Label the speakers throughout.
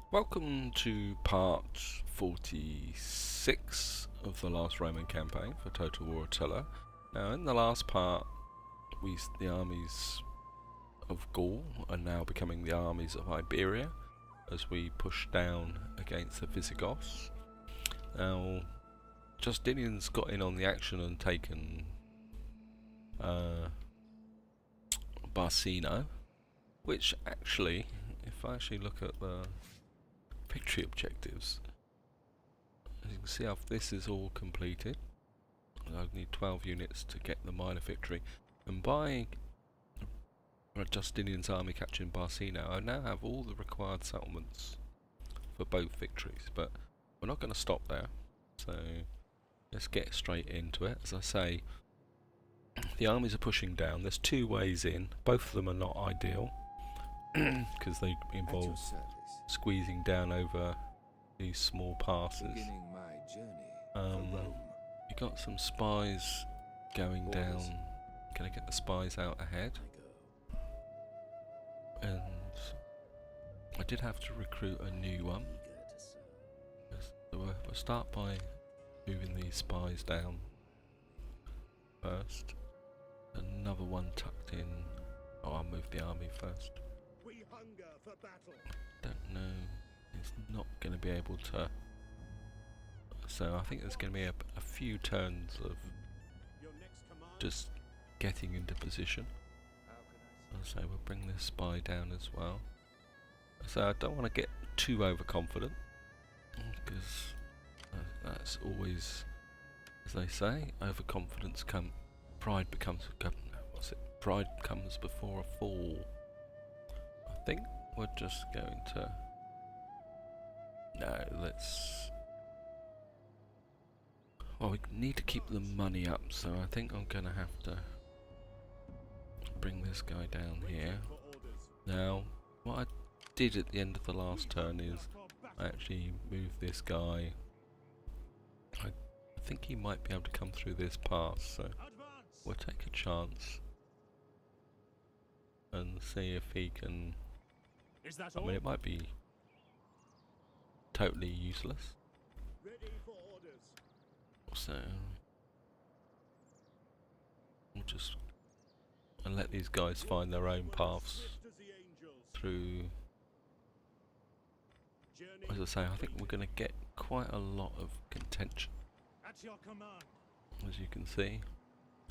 Speaker 1: Welcome to part 46 of the last Roman campaign for Total War Attila. Now in the last part, the armies of Gaul are now becoming the armies of Iberia as we push down against the Visigoths. Now Justinian's got in on the action and taken Barcino, which actually, if I actually look at the victory objectives, as you can see, this is all completed. I need 12 units to get the minor victory, and by Justinian's army capturing Barcino, I now have all the required settlements for both victories. But we're not going to stop there, so let's get straight into it. As I say, the armies are pushing down. There's two ways in. Both of them are not ideal because they involve squeezing down over these small passes. We got some spies going down. Gonna get the spies out ahead, and I did have to recruit a new one. So we'll start by moving these spies down first. Another one tucked in. Oh, I'll move the army first.
Speaker 2: We hunger for battle.
Speaker 1: Don't know. It's not going to be able to. So I think there's going to be a few turns of just getting into position. So we'll bring this spy down as well. So I don't want to get too overconfident, because that's always, as they say, overconfidence pride becomes pride comes before a fall. I think we're just going to well, we need to keep the money up, so I think I'm gonna have to bring this guy down here. Now, what I did at the end of the last turn is I actually moved this guy. I think he might be able to come through this pass, so we'll take a chance and see if he can. I mean, it might be totally useless. So we'll just let these guys find their own paths through. As I say, I think we're going to get quite a lot of contention. As you can see,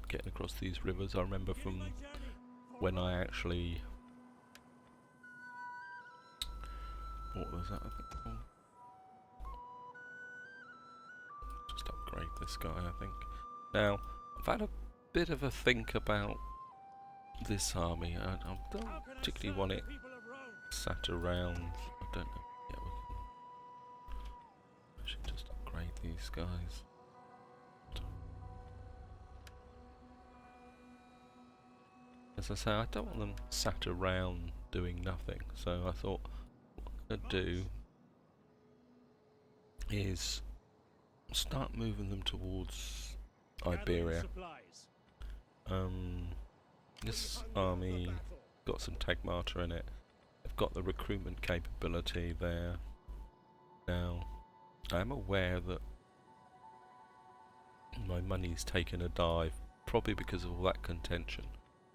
Speaker 1: getting across these rivers. I remember from when I actually, what was that? I think. Just upgrade this guy, I think. Now, I've had a bit of a think about this army. I don't particularly want it sat around. I don't know. Yeah, I should just upgrade these guys. As I say, I don't want them sat around doing nothing. So I thought what I'm going to do is start moving them towards Iberia. This army got some Tagmata in it. They've got the recruitment capability there. Now, I am aware that my money's taken a dive, probably because of all that contention.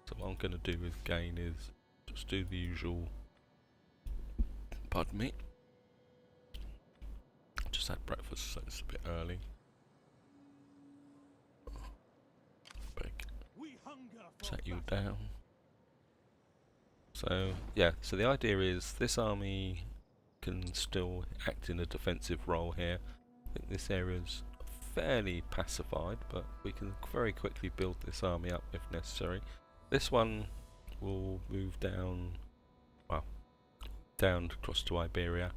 Speaker 1: So what I'm going to do with gain is just do the usual. Pardon me. Just had breakfast, so it's a bit early. Set you down. So yeah, so the idea is this army can still act in a defensive role here. I think this area's fairly pacified, but we can very quickly build this army up if necessary. This one will move down, well, down across to Iberia,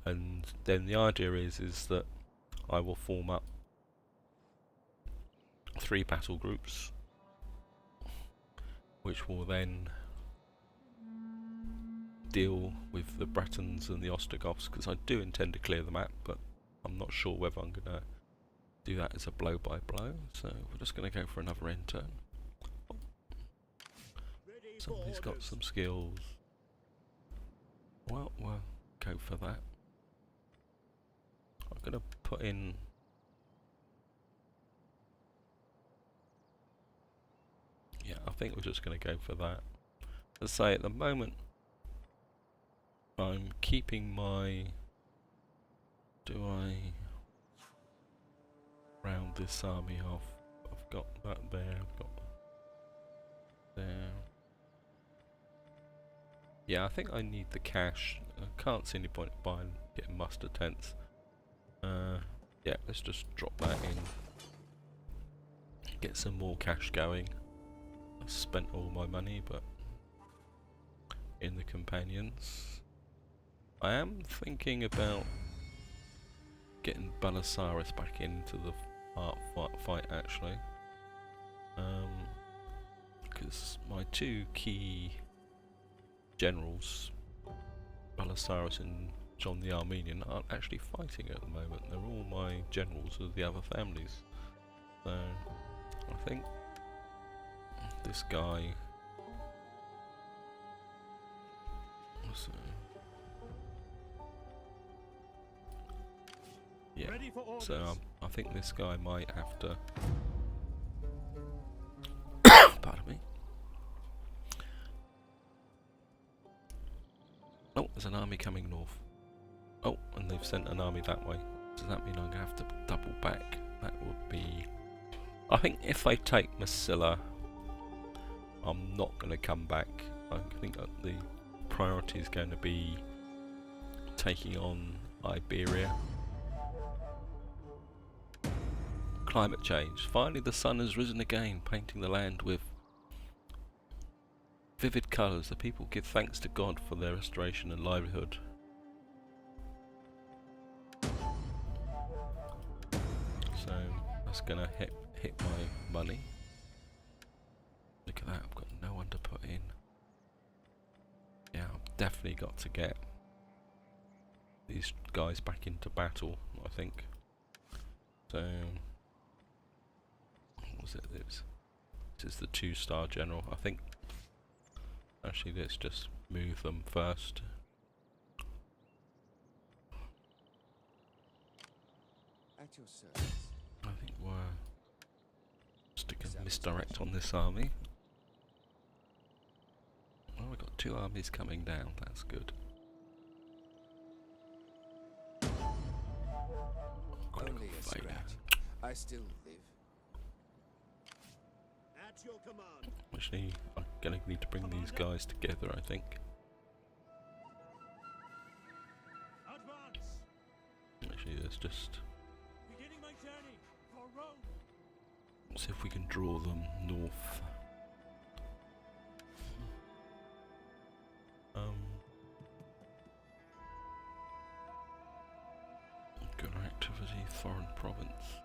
Speaker 1: and then the idea is that I will form up 3 battle groups, which will then deal with the Bretons and the Ostrogoths, because I do intend to clear the map, but I'm not sure whether I'm going to do that as a blow by blow, so we're just going to go for another end turn. Somebody's got some skills. Well, we'll go for that. I'm going to put in... Yeah, I think we're just going to go for that. Let's say at the moment I'm keeping my... Do I round this army off? I've got that there, I've got there. Yeah, I think I need the cash. I can't see any point buying getting muster tents. Yeah, let's just drop that in. Get some more cash going. I spent all my money, but in the companions. I am thinking about getting Belisarius back into the fight actually. Because my two key generals, Belisarius and John the Armenian, aren't actually fighting at the moment. They're all my generals of the other families. So I think this guy. So, yeah. So I think this guy might have to. Pardon me. Oh, there's an army coming north. Oh, and they've sent an army that way. Does that mean I'm going to have to double back? That would be... I think if I take Massila, I'm not going to come back. I think that the priority is going to be taking on Iberia. Climate change. Finally the sun has risen again, painting the land with vivid colours. The people give thanks to God for their restoration and livelihood. So that's gonna hit my money. Look at that, I've got no one to put in. Yeah, I've definitely got to get these guys back into battle, I think. So what was it? This is the 2-star general, I think. Actually, let's just move them first.
Speaker 3: At your service.
Speaker 1: I think we're sticking misdirect on this army. Oh, we've got 2 armies coming down, that's good.
Speaker 3: Only a scratch. I still live.
Speaker 2: At your command.
Speaker 1: Actually, I'm gonna need to bring these guys together, I think.
Speaker 2: Advance.
Speaker 1: Actually, let's just
Speaker 2: Beginning my journey for Rome.
Speaker 1: see if we can draw them north. Good activity, foreign province.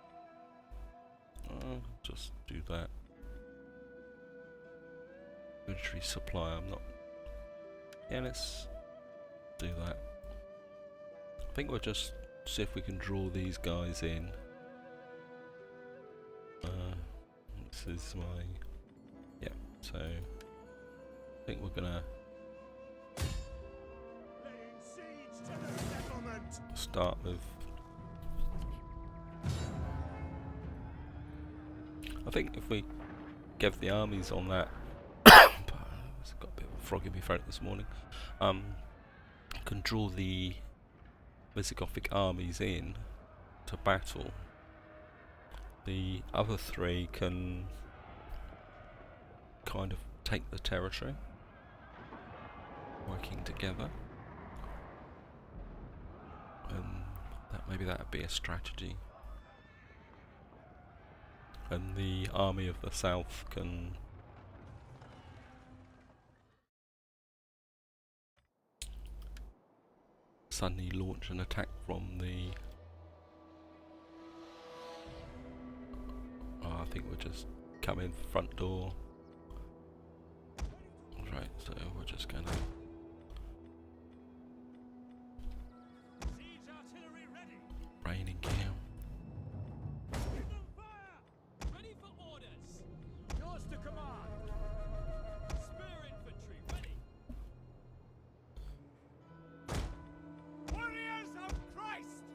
Speaker 1: Just do that. Military supply, I'm not... Yeah, let's do that. I think we'll just see if we can draw these guys in. This is my... Yeah, so... I think we're gonna...
Speaker 2: Laying siege to the settlement.
Speaker 1: start with... I think if we give the armies on that... I've got a bit of a frog in my throat this morning. Can draw the Visigothic armies in to battle. The other 3 can kind of take the territory, working together, and maybe that would be a strategy. And the army of the south can suddenly launch an attack from the... Oh, I think we'll just come in front door. Right, so we're just gonna...
Speaker 2: Siege artillery ready.
Speaker 1: Raining down.
Speaker 2: Give them fire. Ready for orders. Yours to command. Spear infantry ready. Warriors of Christ.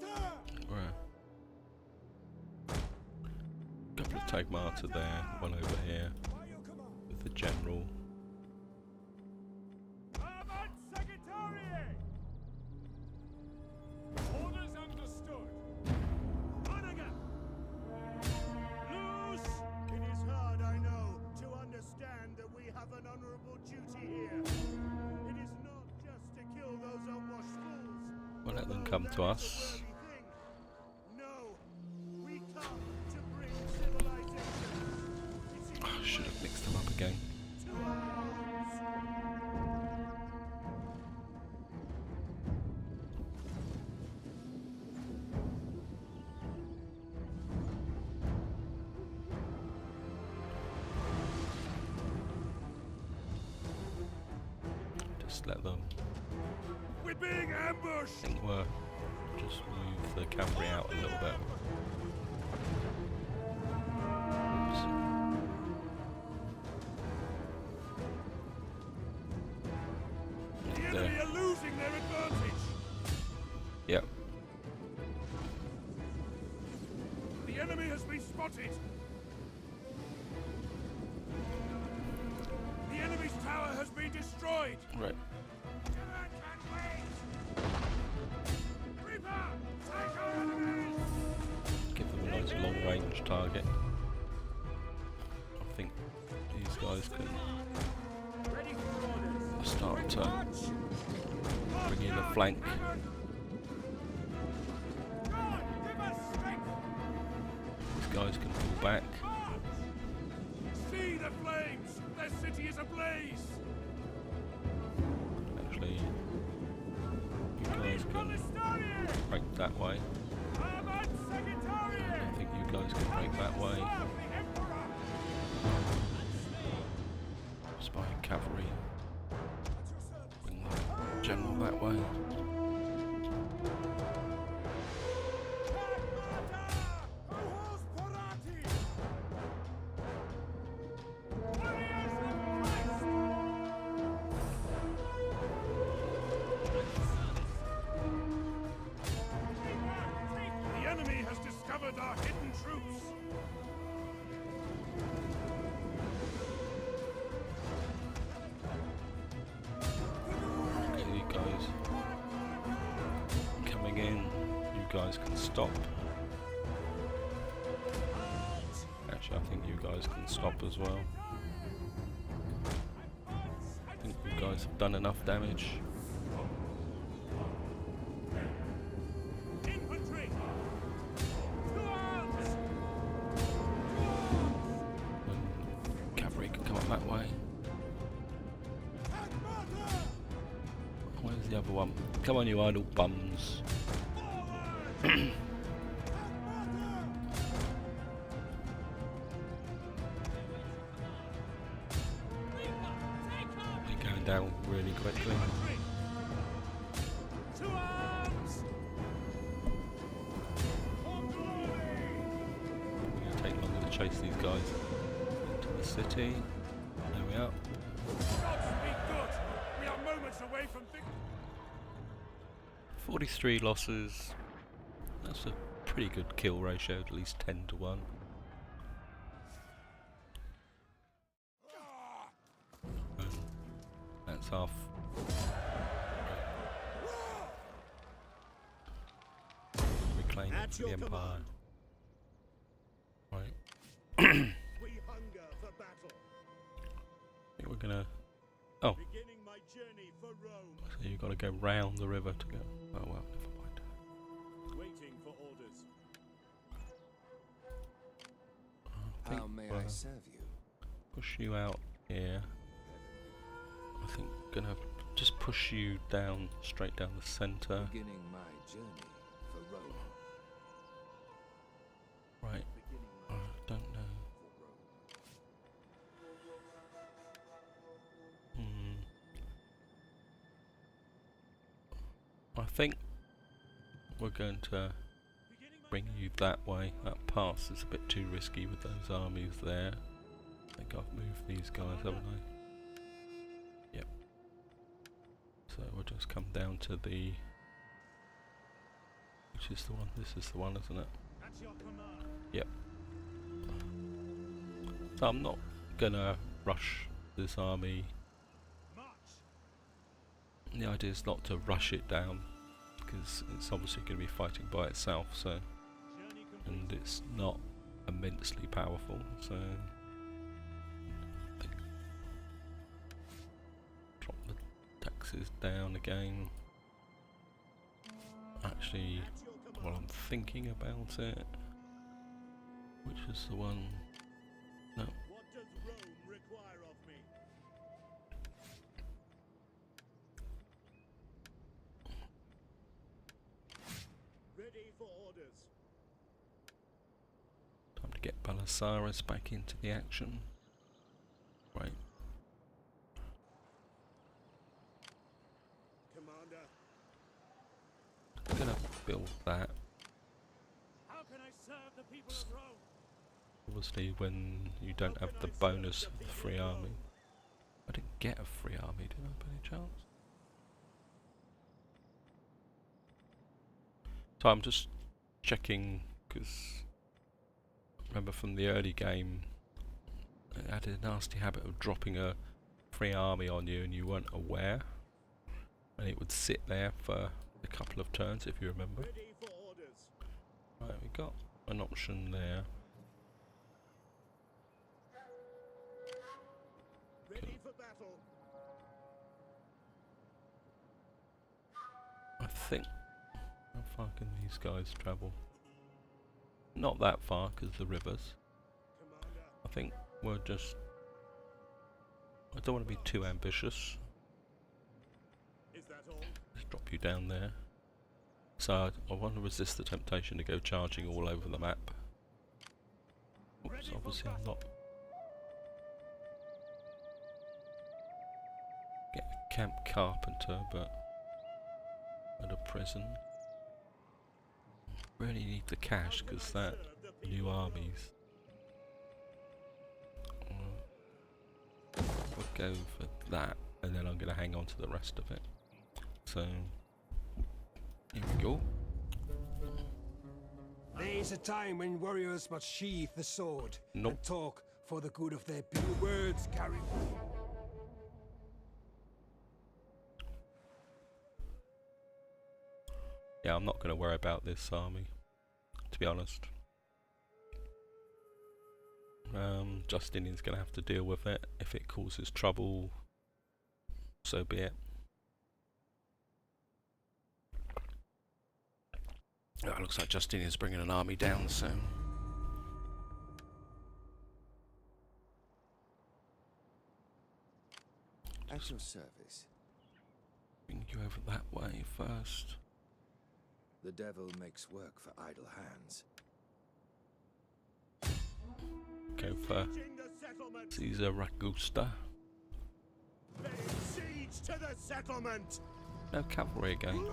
Speaker 1: Right. Couple of Tagmata there, one over here with the general.
Speaker 2: Orders understood. Loose! It is hard, I know, to understand that we have an honorable duty here. It is not just to kill those unwashed fools.
Speaker 1: We'll let them come to us.
Speaker 2: No, we come to bring civilization.
Speaker 1: Oh, I should have mixed them up again.
Speaker 2: To arms!
Speaker 1: Just let them.
Speaker 2: We're being ambushed!
Speaker 1: I think we're just move the cavalry out a little bit. Oops.
Speaker 2: The enemy are losing their advantage!
Speaker 1: Yep.
Speaker 2: The enemy has been spotted! The enemy's tower has been destroyed!
Speaker 1: Right. Give them a nice long range target. I think these guys can start to bring in a flank. These guys can pull back.
Speaker 2: See the flames! Their city is ablaze!
Speaker 1: Actually, you guys can break that way. I think you guys can break that way. Spying cavalry. Bring the general that way.
Speaker 2: The enemy has discovered our hidden troops!
Speaker 1: Okay, you guys coming in. You guys can stop. Actually, I think you guys can stop as well. I think you guys have done enough damage.
Speaker 2: Infantry! To arms!
Speaker 1: Cavalry can come up that way. Where's the other one? Come on, you idle bums. They're going down really quickly.
Speaker 2: To arms!
Speaker 1: It's going to take longer to chase these guys into the city. There we are.
Speaker 2: Godspeed good! We are moments away from victory!
Speaker 1: 43 losses. That's a pretty good kill ratio, at least 10 to 1. That's half. Reclaim it for the Empire. Right.
Speaker 2: We hunger for battle.
Speaker 1: I think we're gonna. Oh,
Speaker 2: Beginning my journey for Rome.
Speaker 1: so you've got to go round the river to go. Oh well, never mind.
Speaker 2: Waiting for orders.
Speaker 1: I think
Speaker 3: How may
Speaker 1: we'll
Speaker 3: I serve you?
Speaker 1: push you out here. I think gonna just push you down, straight down the centre.
Speaker 3: Beginning my journey for Rome.
Speaker 1: Right.
Speaker 3: Beginning
Speaker 1: I don't know.
Speaker 3: for Rome.
Speaker 1: I think we're going to bring you that way. That pass is a bit too risky with those armies there. I think I've moved these guys, haven't I? Yep. So we'll just come down to the Which is the one? This is the one, isn't it?
Speaker 2: At your command.
Speaker 1: Yep. So I'm not gonna rush this army.
Speaker 2: March.
Speaker 1: The idea is not to rush it down, because it's obviously going to be fighting by itself, so,
Speaker 2: Journey complete.
Speaker 1: and it's not immensely powerful, so drop the taxes down again. Actually,
Speaker 2: At your command.
Speaker 1: while I'm thinking about it, which is the one? No,
Speaker 2: What does Rome require of me? Ready for orders.
Speaker 1: time to get Belisarius back into the action. Right.
Speaker 2: Commander.
Speaker 1: I'm gonna build that.
Speaker 2: How can I serve the people of Rome?
Speaker 1: Obviously, when you don't have the bonus of the free army. I didn't get a free army, did I, by any chance? So I'm just checking, because remember from the early game, it had a nasty habit of dropping a free army on you and you weren't aware. And it would sit there for a couple of turns, if you remember.
Speaker 2: Ready for orders.
Speaker 1: Right, we got an option there.
Speaker 2: Ready for battle.
Speaker 1: I think. How far can these guys travel? Not that far, because the rivers.
Speaker 2: Commander.
Speaker 1: I think we're just. I don't want to be too ambitious.
Speaker 2: Is that all?
Speaker 1: Let's drop you down there. So I want to resist the temptation to go charging all over the map. Oops,
Speaker 2: Ready for
Speaker 1: obviously I'm not. Get a camp carpenter, but at a prison. Really need the cash, because that new armies. We'll go for that, and then I'm going to hang on to the rest of it. So, here we go.
Speaker 4: There's a time when warriors must sheath the sword
Speaker 1: Nope.
Speaker 4: and talk for the good of their people. Words carry.
Speaker 1: Yeah, I'm not going to worry about this army, to be honest. Justinian's going to have to deal with it. If it causes trouble, so be it. Oh, it looks like Justinian's bringing an army down, so...
Speaker 3: At your service.
Speaker 1: Bring you over that way first.
Speaker 3: The devil makes work for idle hands.
Speaker 1: Go for
Speaker 2: Siege the settlement.
Speaker 1: CaesaRaugusta.
Speaker 2: Lay siege to the settlement.
Speaker 1: No cavalry again.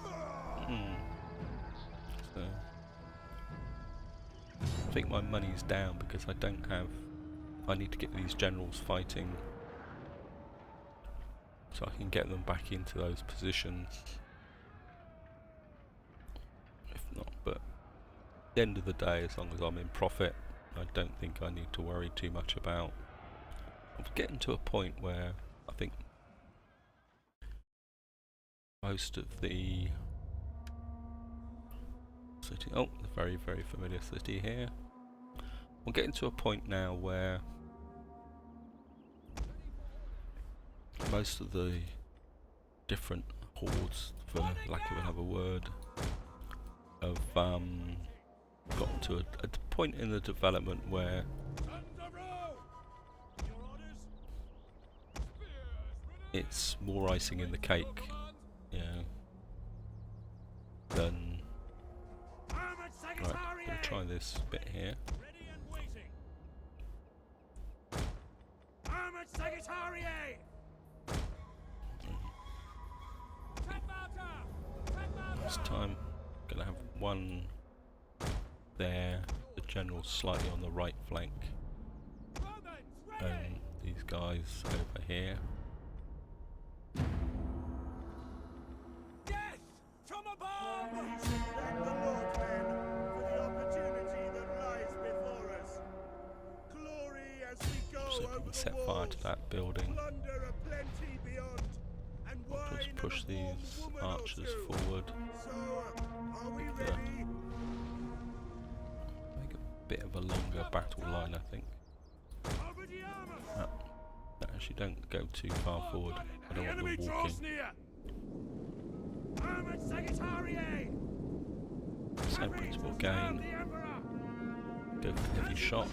Speaker 1: So I think my money's down because I don't have. I need to get these generals fighting, so I can get them back into those positions. If not, but at the end of the day, as long as I'm in profit, I don't think I need to worry too much about. I'm getting to a point where I think most of the city, oh, the very, very familiar city here. I'm getting to a point now where most of the different hordes, for lack of another word, have gotten to a point in the development where it's more icing in the cake, you know, than... Right, I'm going to try this bit here.
Speaker 2: Ready and waiting. Armored Sagittarius.
Speaker 1: This time, I'm going to have one there, the general slightly on the right flank, and these guys over here.
Speaker 4: Death from above!
Speaker 2: Let the Lord
Speaker 1: set fire to that building.
Speaker 2: Plunder aplenty beyond, and
Speaker 1: We'll
Speaker 2: wine
Speaker 1: just
Speaker 2: and
Speaker 1: push
Speaker 2: a warm
Speaker 1: these
Speaker 2: woman or
Speaker 1: archers
Speaker 2: two.
Speaker 1: forward.
Speaker 2: So, are we
Speaker 1: Yeah.
Speaker 2: ready?
Speaker 1: Make a bit of a longer battle line, I think.
Speaker 2: Over the armor!
Speaker 1: No, actually, don't go too far forward. I don't want
Speaker 2: enemy
Speaker 1: them
Speaker 2: draws
Speaker 1: walking.
Speaker 2: near! Armored Sagittariae!
Speaker 1: Same principle again.
Speaker 2: The Emperor!
Speaker 1: Go for heavy shot.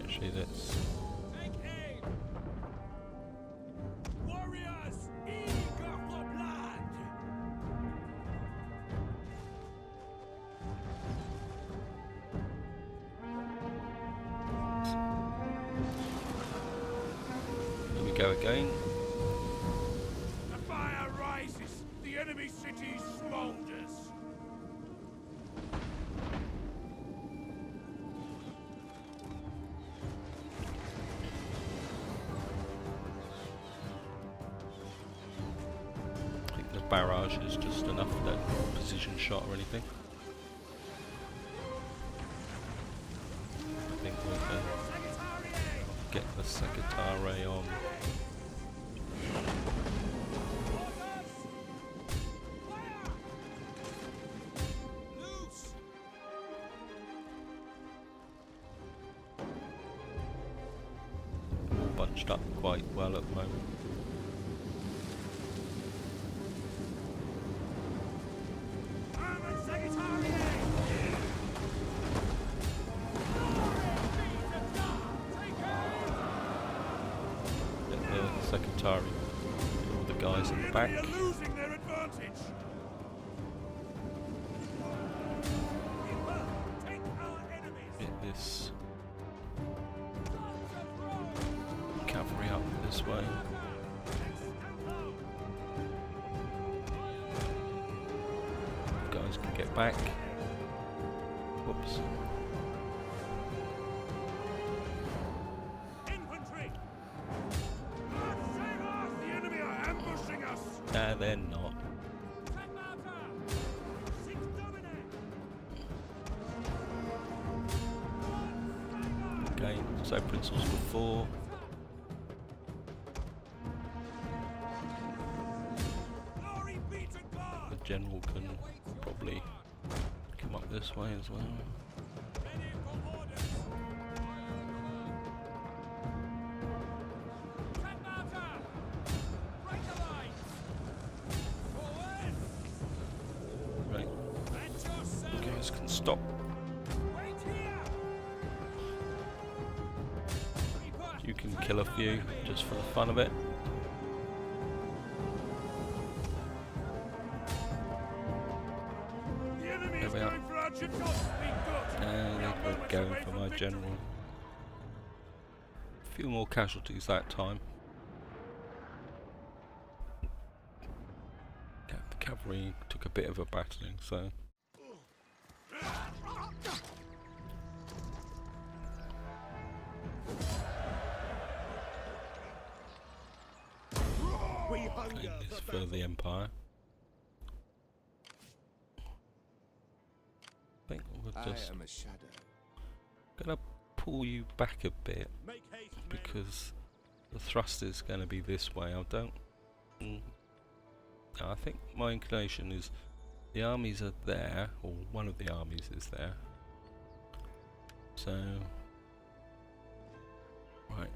Speaker 1: Actually, that's
Speaker 2: Take aim! Warriors, eager for blood!
Speaker 1: here we go again.
Speaker 2: The fire rises, the enemy city smolders.
Speaker 1: I think the barrage is just enough, no precision shot or anything. I think we can get the Secretary on. All bunched up quite well at the moment.
Speaker 2: Armored Sagittariae!
Speaker 1: Get the Secretary, all the guys in the back.
Speaker 2: Enemy are losing their advantage. Take our enemies.
Speaker 1: Get this cavalry up this way. Guys can get back. Whoops.
Speaker 2: Infantry! God save us! The enemy are ambushing us!
Speaker 1: Nah, they're not.
Speaker 2: Six Domine!
Speaker 1: Okay, so principles before.
Speaker 2: Glory be to God!
Speaker 1: The general can probably come up this way as well.
Speaker 2: Ready for orders! Break the lines! Forward!
Speaker 1: Right,
Speaker 2: At your service!
Speaker 1: you guys can stop.
Speaker 2: Wait here!
Speaker 1: You can kill a few just for the fun of it.
Speaker 2: The enemy
Speaker 1: There
Speaker 2: is
Speaker 1: we are.
Speaker 2: going for our Chicos! Be good!
Speaker 1: And
Speaker 2: We are
Speaker 1: they're
Speaker 2: moments
Speaker 1: going
Speaker 2: away
Speaker 1: for
Speaker 2: from
Speaker 1: my
Speaker 2: victory.
Speaker 1: general. A few more casualties that time. The cavalry took a bit of a battering, so
Speaker 2: We
Speaker 1: okay,
Speaker 2: hunger
Speaker 1: this
Speaker 2: for
Speaker 1: for the Empire. I think we're
Speaker 3: I
Speaker 1: just
Speaker 3: am a shadow.
Speaker 1: gonna pull you back a bit
Speaker 2: Make haste, men.
Speaker 1: because the thrust is gonna be this way. I don't. I think my inclination is the armies are there, or one of the armies is there. So, right,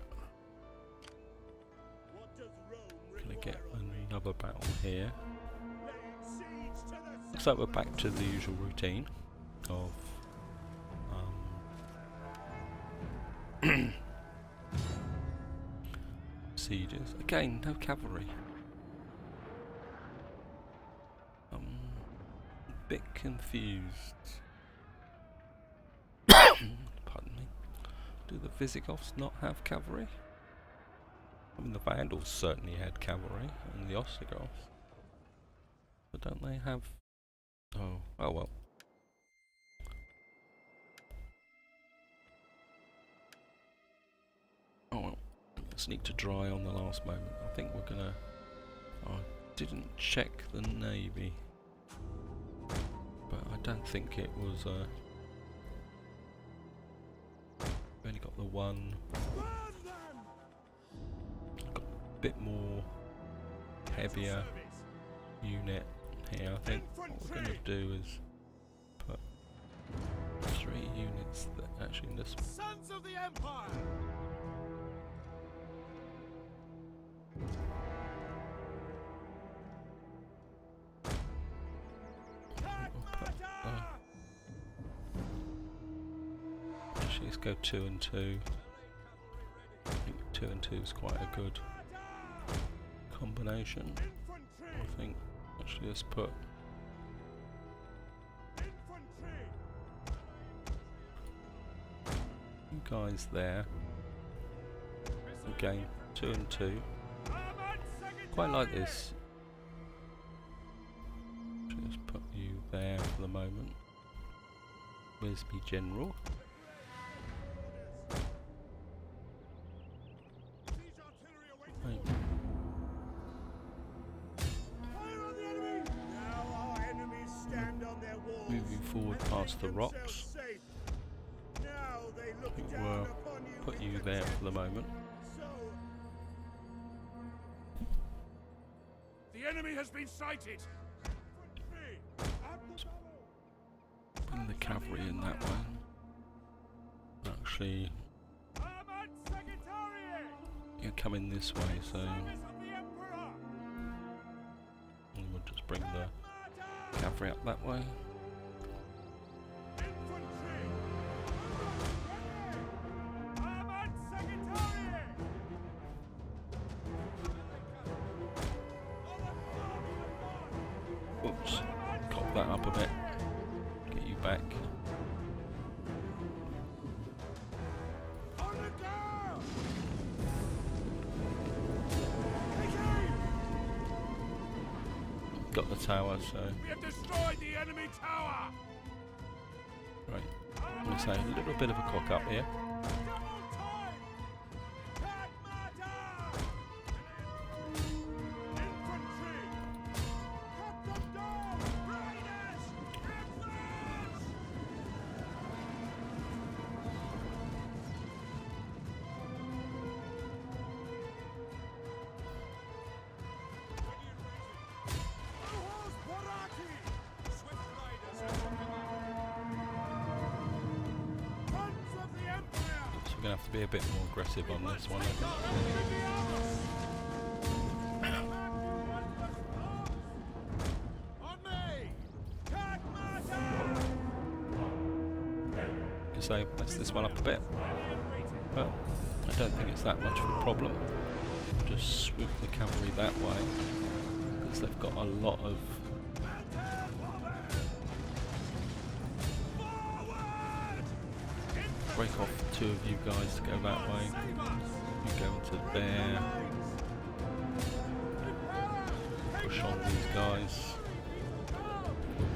Speaker 2: What does Rome
Speaker 1: gonna
Speaker 2: require
Speaker 1: get
Speaker 2: of me?
Speaker 1: another battle here.
Speaker 2: Laying siege to the
Speaker 1: Looks like we're back to the usual routine of sieges. Again, no cavalry. A bit confused. Pardon me. Do the Visigoths not have cavalry? I mean, the Vandals certainly had cavalry, and the Ostrogoths. But don't they have... Oh well. Oh well. Let's need to dry on the last moment. I think we're gonna... Oh, I didn't check the navy. don't think it was. We've only got the one. Got a bit more heavier unit here. I think what we're going to do is put 3 units that actually in this.
Speaker 2: Sons of the Empire!
Speaker 1: Actually, let's go 2 and 2. I think 2 and 2 is quite a good combination. I think actually let's put you guys there. Again, 2 and 2. Quite like this. Just put you there for the moment. Where's me general? Right. Moving forward past the rocks. I think we'll put you there for the moment.
Speaker 2: The enemy has been sighted.
Speaker 1: Bring the cavalry in that way. Actually, you're coming this way, so we'll just bring the cavalry up that way. Oops, cock that up a bit. Get you back. Got the tower, so
Speaker 2: We have destroyed the enemy tower.
Speaker 1: right. I'm gonna say a little bit of a cock up here. We're going to have to be a bit more aggressive on this one, I think. So mess this one up a bit. Well, I don't think it's that much of a problem. Just swoop the cavalry that way, because they've got a lot of break off 2 of you guys to go that way. You go into there. Push on these guys.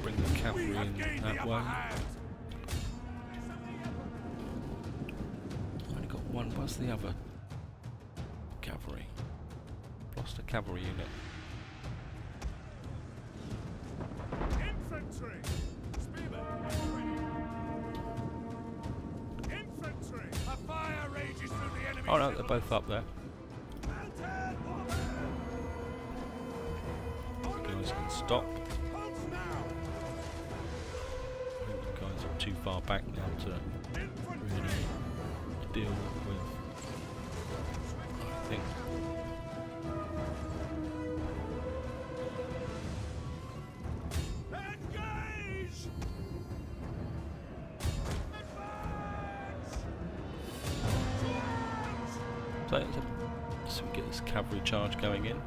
Speaker 1: Bring the cavalry in that way. Only got one. Where's the other cavalry? Lost a cavalry unit.
Speaker 2: Infantry! A fire rages through the enemy.
Speaker 1: Oh no, they're both up there. You guys can stop. I think you guys are too far back now to really deal with. I think. So we get this cavalry charge going in.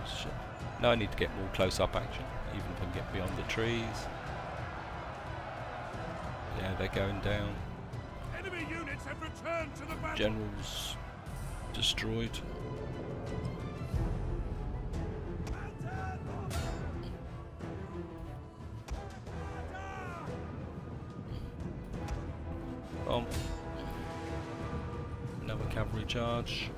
Speaker 1: Shit. Now I need to get more close-up action, even if I can get beyond the trees. Yeah, they're going down.
Speaker 2: Enemy units have returned to the battle.
Speaker 1: Generals destroyed. Another cavalry charge.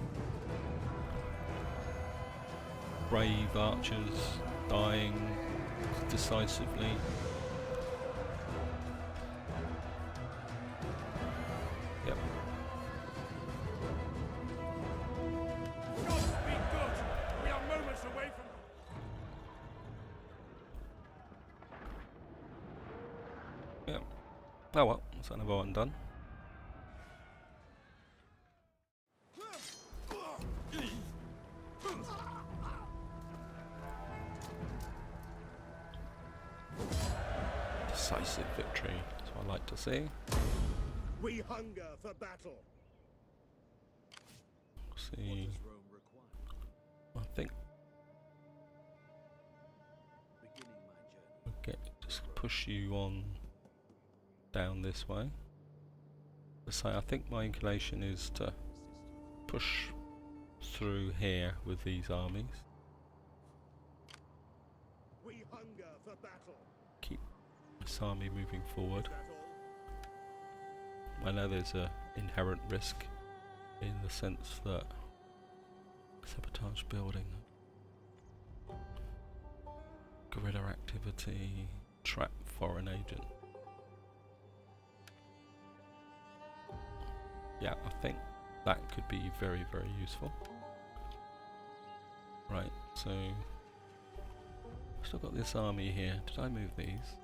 Speaker 1: Brave archers dying. decisively. Yep.
Speaker 2: Gods be good! We are moments away from...
Speaker 1: Yep. Oh well, that's another one done. Decisive victory, that's what I like to see.
Speaker 2: We hunger for battle.
Speaker 1: See, I think we'll just push you on down this way. So I think my inclination is to push through here with these armies.
Speaker 2: We hunger for battle.
Speaker 1: Keep this army moving forward.
Speaker 2: Is that all?
Speaker 1: I know there's a inherent risk in the sense that sabotage building, guerrilla activity, trap foreign agent. Yeah, I think that could be very, very useful. Right, so still got this army here. Did I move these?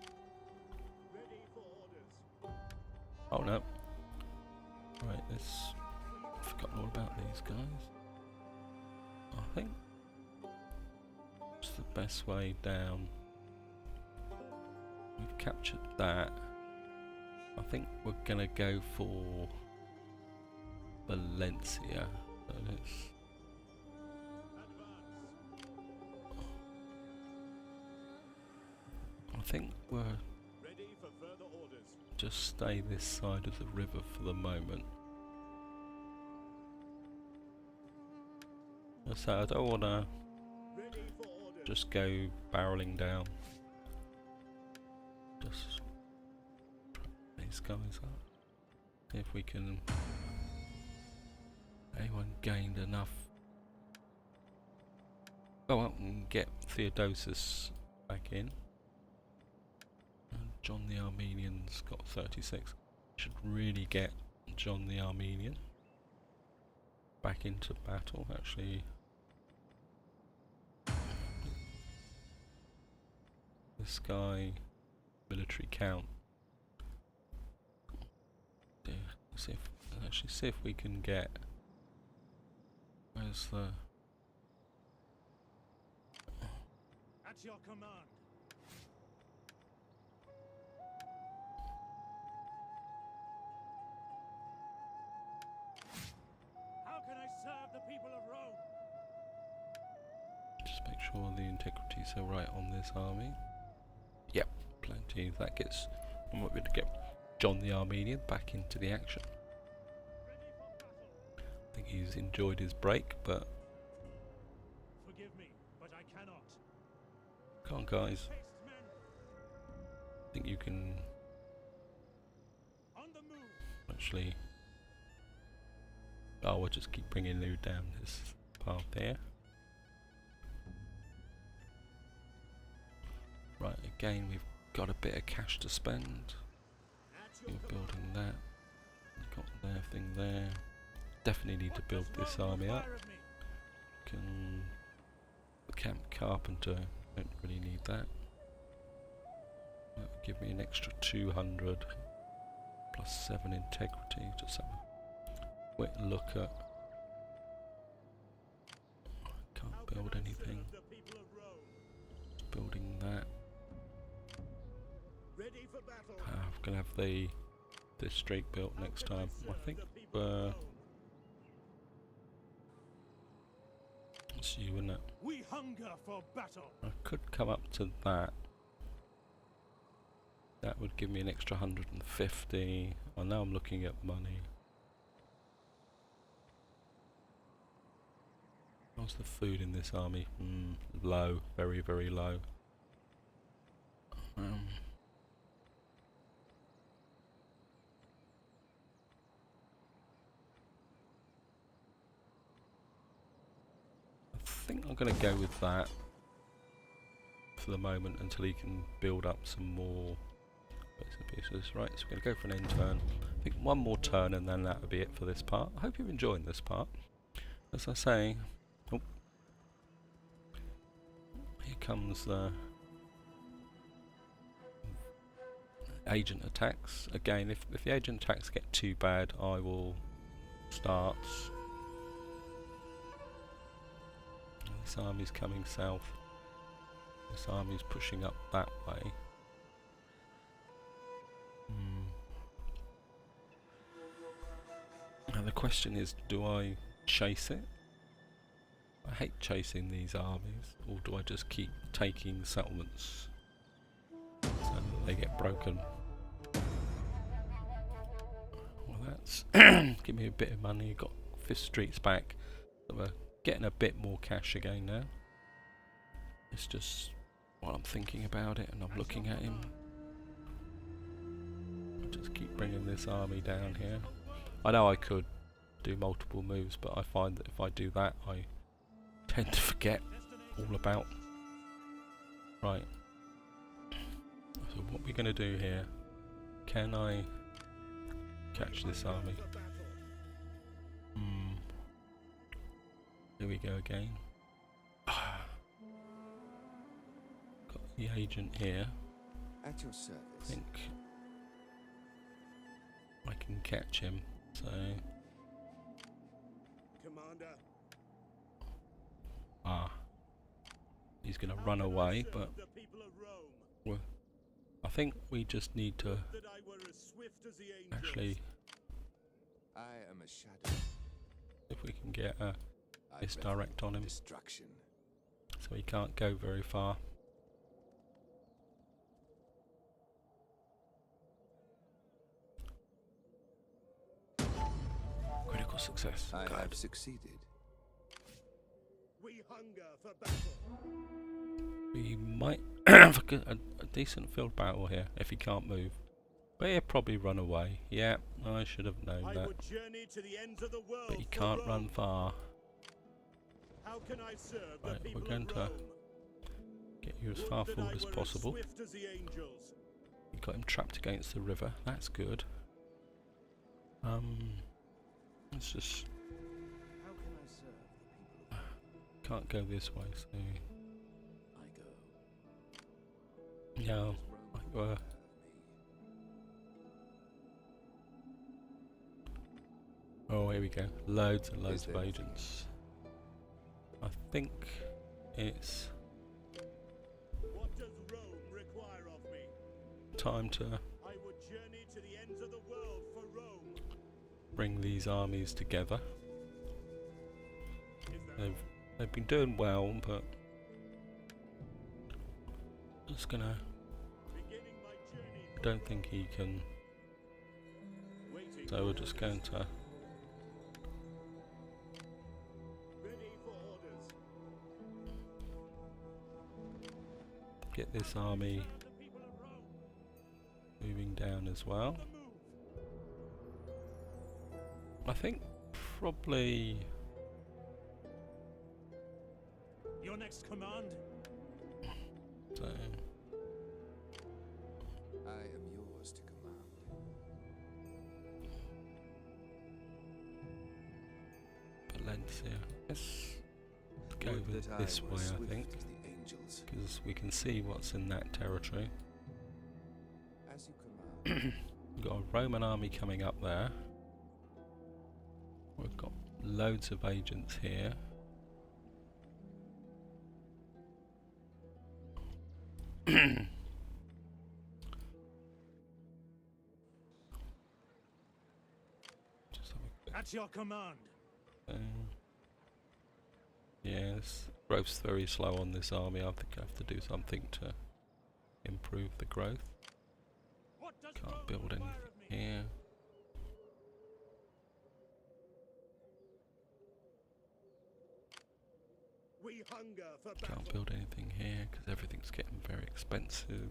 Speaker 2: Ready for orders.
Speaker 1: Oh no. Right, this. I've forgotten all about these guys. I think it's the best way down. We've captured that. I think we're gonna go for Valencia. So let's I think we're
Speaker 2: Ready for further orders.
Speaker 1: just stay this side of the river for the moment. So I don't wanna
Speaker 2: Ready for orders.
Speaker 1: just go barreling down. Just trap these guys up. See if we can. Anyone gained enough? Go out and get Theodosius back in. And John the Armenian's got 36. Should really get John the Armenian back into battle. Actually, this guy, military count. Yeah, see if we can get. Where's the?
Speaker 2: At your command. How can I serve the people of Rome?
Speaker 1: Just make sure the integrities are right on this army. Yep, plenty. That gets. I might be able to get John the Armenian back into the action.
Speaker 2: Ready for battle.
Speaker 1: I think he's enjoyed his break, but
Speaker 2: Forgive me, but I cannot.
Speaker 1: come on, guys.
Speaker 2: Haste, men.
Speaker 1: I think you can
Speaker 2: On the move.
Speaker 1: actually. Oh, we'll just keep bringing Lou down this path here. Right, again, we've got a bit of cash to spend.
Speaker 2: At your
Speaker 1: You're
Speaker 2: command.
Speaker 1: building that. Got their thing there. Definitely need to build this army up.
Speaker 2: Require of me?
Speaker 1: Can the camp carpenter, don't really need that. That'll give me an extra 200 plus 7 integrity. Just have a quick look at. Can't
Speaker 2: How can
Speaker 1: build
Speaker 2: I
Speaker 1: anything.
Speaker 2: serve the people of Rome?
Speaker 1: Building that.
Speaker 2: Ready for battle.
Speaker 1: I'm gonna have this streak built
Speaker 2: How
Speaker 1: next
Speaker 2: can
Speaker 1: time. I
Speaker 2: serve
Speaker 1: think
Speaker 2: the people of Rome?
Speaker 1: it's you, isn't it?
Speaker 2: We hunger for battle.
Speaker 1: I could come up to that. That would give me an extra 150. Well, now I'm looking at money. How's the food in this army? Low, very, very low. I think I'm going to go with that for for the moment until he can build up some more bits and pieces. Right, so we're going to go for an end turn. I think one more turn and then that will be it for this part. I hope you're enjoying this part. As I say, oh, here comes the agent attacks. Again, if the agent attacks get too bad, I will start. This army's coming south. This army's pushing up that way. Now the question is, do I chase it? I hate chasing these armies, or do I just keep taking settlements so that they get broken? Well, that's give me a bit of money. Got 5th Street's back, so we're getting a bit more cash again now. It's just while I'm thinking about it and I'm looking at him, I'll just keep bringing this army down here. I know I could do multiple moves, but I find that if I do that, I tend to forget all about. Right. So what we're going to do here? Can I catch this army? Here we go again. Got the agent here.
Speaker 3: At your service.
Speaker 1: I think I can catch him. So
Speaker 2: Commander.
Speaker 1: he's going to run away, but I think we just need to actually,
Speaker 3: I am a shadow.
Speaker 1: if we can get a misdirect on him,
Speaker 3: Destruction.
Speaker 1: so he can't go very far. Critical success.
Speaker 3: I
Speaker 1: Good.
Speaker 3: have succeeded.
Speaker 2: We hunger for battle.
Speaker 1: We might have a decent field battle here if he can't move. But he'll probably run away. Yeah, I should have known
Speaker 2: I
Speaker 1: that.
Speaker 2: would journey to the ends of the world.
Speaker 1: But he
Speaker 2: for
Speaker 1: can't
Speaker 2: Rome.
Speaker 1: run far.
Speaker 2: How can I serve the
Speaker 1: Right,
Speaker 2: people
Speaker 1: we're going
Speaker 2: of
Speaker 1: to
Speaker 2: Rome?
Speaker 1: get you as
Speaker 2: Would
Speaker 1: far
Speaker 2: that
Speaker 1: forward
Speaker 2: I
Speaker 1: as
Speaker 2: were
Speaker 1: possible.
Speaker 2: swift as the angels.
Speaker 1: You got him trapped against the river. That's good. Let's just
Speaker 3: How can I serve the people of
Speaker 1: can't go this way. So
Speaker 3: I go?
Speaker 1: yeah, oh, here we go. Loads and loads of agents. I think it's
Speaker 2: What does Rome require of me?
Speaker 1: time to
Speaker 2: I would journey to the ends of the world for Rome.
Speaker 1: bring these armies together.
Speaker 2: Is that
Speaker 1: They've been doing well, but just gonna.
Speaker 2: beginning my journey?
Speaker 1: Don't think he can.
Speaker 2: Waiting
Speaker 1: So we're
Speaker 2: for
Speaker 1: just
Speaker 2: orders.
Speaker 1: going to
Speaker 2: Ready for orders.
Speaker 1: get this army
Speaker 2: Serve the people of Rome.
Speaker 1: moving down as well.
Speaker 2: The move.
Speaker 1: I think probably.
Speaker 2: Your next command?
Speaker 1: So
Speaker 3: I am yours to command.
Speaker 1: Valencia. Let's go
Speaker 3: Would
Speaker 1: with
Speaker 3: that
Speaker 1: this
Speaker 3: I were
Speaker 1: way, I
Speaker 3: swift
Speaker 1: think,
Speaker 3: as the angels.
Speaker 1: because we can see what's in that territory.
Speaker 3: As you command.
Speaker 1: We've got a Roman army coming up there. We've got loads of agents here. Just have a quick
Speaker 2: At your command.
Speaker 1: yes, growth's very slow on this army. I think I have to do something to improve the growth.
Speaker 2: What does
Speaker 1: Can't
Speaker 2: Rome
Speaker 1: build
Speaker 2: require
Speaker 1: anything
Speaker 2: of me?
Speaker 1: here.
Speaker 2: We hunger for battle.
Speaker 1: Can't build anything here because everything's getting very expensive.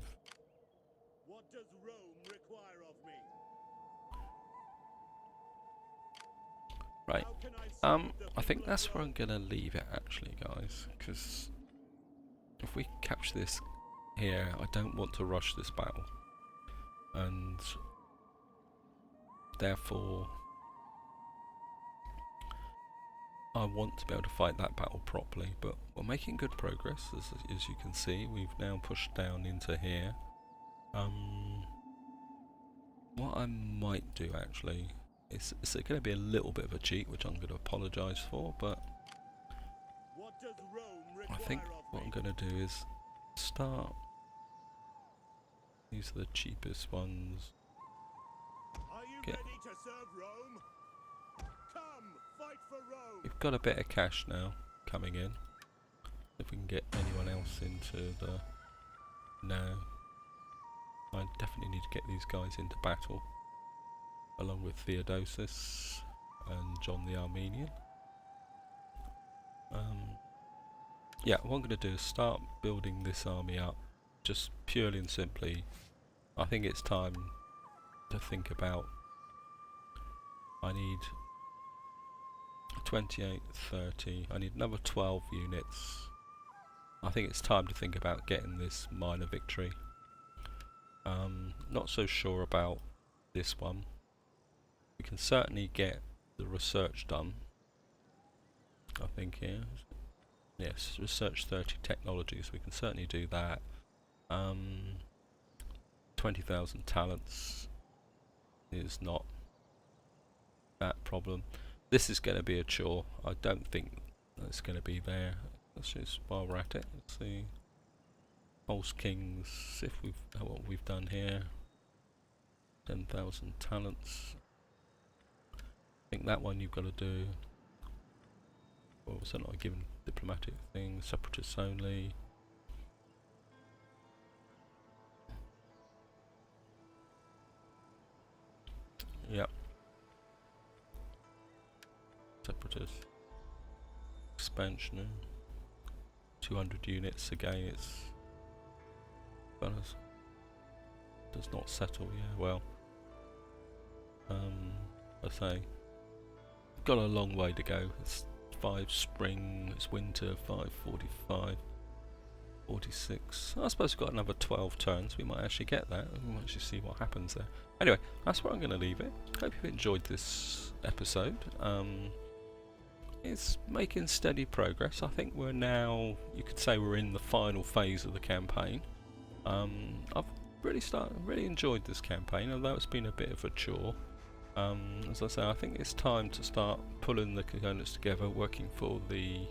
Speaker 2: What does Rome require of me?
Speaker 1: Right.
Speaker 2: How can I serve the
Speaker 1: I think
Speaker 2: people of
Speaker 1: that's where I'm
Speaker 2: Rome?
Speaker 1: gonna leave it actually, guys, because if we capture this here, I don't want to rush this battle, and therefore I want to be able to fight that battle properly. But we're making good progress, as you can see. We've now pushed down into here. What I might do actually is, it's going to be a little bit of a cheat, which I'm going to apologise for, but
Speaker 2: What does Rome
Speaker 1: I think
Speaker 2: require of
Speaker 1: what I'm
Speaker 2: me?
Speaker 1: going to do is start. These are the cheapest ones.
Speaker 2: Are you
Speaker 1: Get-
Speaker 2: ready to serve Rome? Come, fight for Rome.
Speaker 1: We've got a bit of cash now coming in. If we can get anyone else into the... No. I definitely need to get these guys into battle, along with Theodosius and John the Armenian. Yeah, what I'm going to do is start building this army up, just purely and simply. I think it's time to think about, I need 28, 30, I need another 12 units. I think it's time to think about getting this minor victory. Not so sure about this one. We can certainly get the research done, I think here. Yes, research 30 technologies, we can certainly do that. 20,000 talents is not that problem. This is going to be a chore. I don't think it's going to be there. Let's just, while we're at it, let's see. False Kings, if we've what we've done here. 10,000 talents. I think that one you've got to do. Or was that not a given diplomatic thing? Separatists only. Yep. Separatist. Expansion. 200 units again, it's... does not settle, yeah, well. I say, got a long way to go. It's 5 spring, it's winter, 5:45, 46. I suppose we've got another 12 turns. We might actually get that. We might actually see what happens there. Anyway, that's where I'm going to leave it. Hope you've enjoyed this episode. It's making steady progress. I think we're now, you could say we're in the final phase of the campaign. I've really enjoyed this campaign, although it's been a bit of a chore. As I say, I think it's time to start pulling the components together, working for the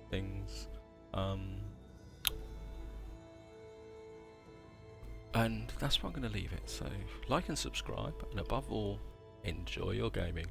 Speaker 1: things. And that's where I'm going to leave it. So, like and subscribe, and above all, enjoy your gaming.